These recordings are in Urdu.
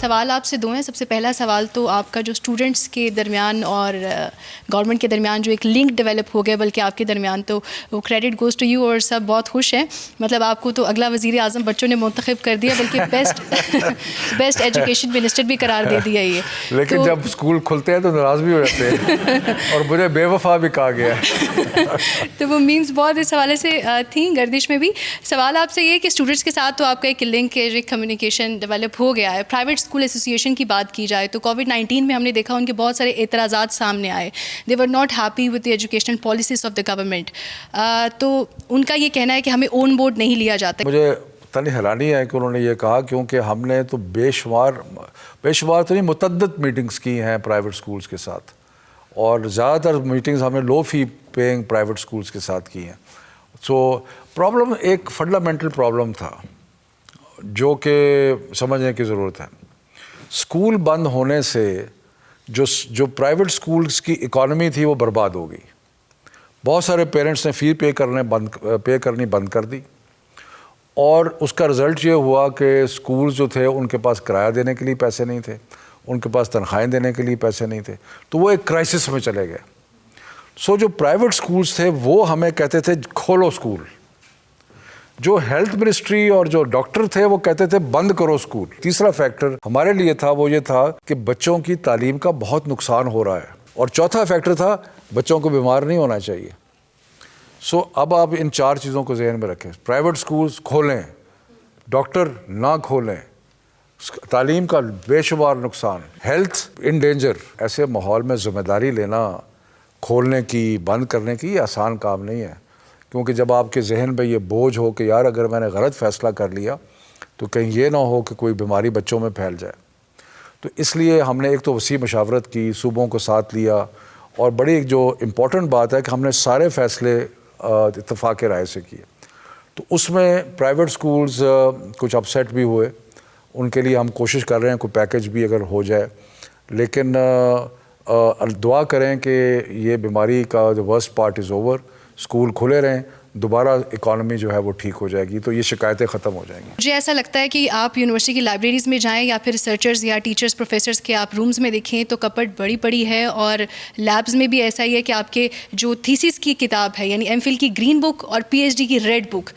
سوال آپ سے دو ہیں. سب سے پہلا سوال تو آپ کا جو اسٹوڈنٹس کے درمیان اور گورنمنٹ کے درمیان جو ایک لنک ڈیولپ ہو گیا بلکہ آپ کے درمیان, تو وہ کریڈٹ گوز ٹو یو اور سب بہت خوش ہیں. مطلب آپ کو تو اگلا وزیر اعظم بچوں نے منتخب کر دیا, بلکہ بیسٹ ایجوکیشن منسٹر بھی قرار دے دیا یہ. لیکن جب اسکول کھلتے ہیں تو ناراض بھی ہو جاتے ہیں اور مجھے بے وفا بھی کہا گیا. تو وہ مینس بہت اس حوالے سے تھیں گردش میں بھی. سوال آپ سے یہ کہ اسٹوڈنٹس کے ساتھ تو آپ کا ایک لنک ایک کمیونیکیشن ڈیولپ ہو گیا ہے. پرائیویٹ اسکول ایسوسیشن کی بات کی جائے تو کووڈ-19 میں ہم نے دیکھا ان کے بہت سارے اعتراضات سامنے آئے. They were not happy with the educational policies of the government. تو ان کا یہ کہنا ہے کہ ہمیں اون بورڈ نہیں لیا جاتا. مجھے تنی حیرانی ہے کہ انہوں نے یہ کہا, کیونکہ ہم نے تو بے شمار تو نہیں متعدد میٹنگز کی ہیں پرائیویٹ اسکولز کے ساتھ, اور زیادہ تر میٹنگز ہم نے لو فی پیئنگ پرائیویٹ اسکولز کے ساتھ کی ہیں. سو پرابلم ایک فنڈامنٹل پرابلم تھا جو کہ سمجھنے کی ضرورت ہے. اسکول بند ہونے سے جو پرائیویٹ اسکولز کی اکانومی تھی وہ برباد ہو گئی. بہت سارے پیرنٹس نے فی پے کرنی بند کر دی, اور اس کا رزلٹ یہ ہوا کہ اسکولز جو تھے ان کے پاس کرایہ دینے کے لیے پیسے نہیں تھے, ان کے پاس تنخواہیں دینے کے لیے پیسے نہیں تھے, تو وہ ایک کرائسس میں چلے گئے. سو جو پرائیویٹ اسکولز تھے وہ ہمیں کہتے تھے کھولو اسکول. جو ہیلتھ منسٹری اور جو ڈاکٹر تھے وہ کہتے تھے بند کرو اسکول. تیسرا فیکٹر ہمارے لیے تھا وہ یہ تھا کہ بچوں کی تعلیم کا بہت نقصان ہو رہا ہے, اور چوتھا فیکٹر تھا بچوں کو بیمار نہیں ہونا چاہیے. سو اب آپ ان چار چیزوں کو ذہن میں رکھیں. پرائیویٹ اسکولز کھولیں, ڈاکٹر نہ کھولیں, تعلیم کا بے شمار نقصان, ہیلتھ ان ڈینجر. ایسے ماحول میں ذمہ داری لینا کھولنے کی بند کرنے کی یہ آسان کام نہیں ہے, کیونکہ جب آپ کے ذہن پہ یہ بوجھ ہو کہ یار اگر میں نے غلط فیصلہ کر لیا تو کہیں یہ نہ ہو کہ کوئی بیماری بچوں میں پھیل جائے. تو اس لیے ہم نے ایک تو وسیع مشاورت کی, صوبوں کو ساتھ لیا, اور بڑی ایک جو امپورٹنٹ بات ہے کہ ہم نے سارے فیصلے اتفاق رائے سے کیے. تو اس میں پرائیویٹ سکولز کچھ اپسیٹ بھی ہوئے, ان کے لیے ہم کوشش کر رہے ہیں کوئی پیکج بھی اگر ہو جائے, لیکن دعا کریں کہ یہ بیماری کا جو worst part is over, school کھلے رہیں, دوبارہ اکانومی جو ہے وہ ٹھیک ہو جائے گی, تو یہ شکایتیں ختم ہو جائیں گی. مجھے ایسا لگتا ہے کہ آپ یونیورسٹی کی لائبریریز میں جائیں یا پھر ریسرچرز یا ٹیچرز پروفیسرز کے آپ رومز میں دیکھیں تو کپبورڈ بڑی پڑی ہے, اور لیبز میں بھی ایسا ہی ہے کہ آپ کے جو تھیسس کی کتاب ہے یعنی ایم فل کی گرین بک اور پی ایچ ڈی کی ریڈ بک,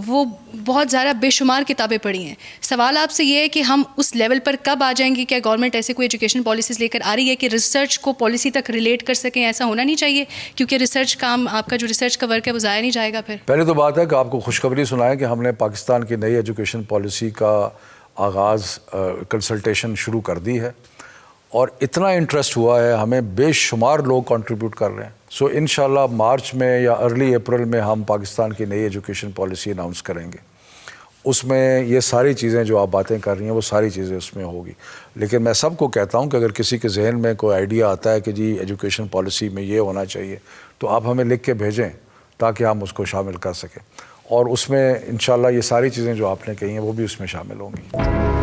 وہ بہت زیادہ بے شمار کتابیں پڑھی ہیں. سوال آپ سے یہ ہے کہ ہم اس لیول پر کب آ جائیں گے, کیا گورنمنٹ ایسے کوئی ایجوکیشن پالیسیز لے کر آ رہی ہے کہ ریسرچ کو پالیسی تک ریلیٹ کر سکیں؟ ایسا ہونا نہیں چاہیے, کیونکہ ریسرچ کام آپ کا جو ریسرچ کا ورک ہے وہ ضائع نہیں جائے گا. پھر پہلے تو بات ہے کہ آپ کو خوشخبری سنائیں کہ ہم نے پاکستان کی نئی ایجوکیشن پالیسی کا آغاز کنسلٹیشن شروع کر دی ہے, اور اتنا انٹرسٹ ہوا ہے, ہمیں بے شمار لوگ کنٹریبیوٹ کر رہے ہیں. سو انشاءاللہ مارچ میں یا ارلی اپریل میں ہم پاکستان کی نئی ایجوکیشن پالیسی اناؤنس کریں گے. اس میں یہ ساری چیزیں جو آپ باتیں کر رہی ہیں وہ ساری چیزیں اس میں ہوگی. لیکن میں سب کو کہتا ہوں کہ اگر کسی کے ذہن میں کوئی آئیڈیا آتا ہے کہ جی ایجوکیشن پالیسی میں یہ ہونا چاہیے, تو آپ ہمیں لکھ کے بھیجیں تاکہ ہم اس کو شامل کر سکیں, اور اس میں انشاءاللہ یہ ساری چیزیں جو آپ نے کہی ہیں وہ بھی اس میں شامل ہوں گی.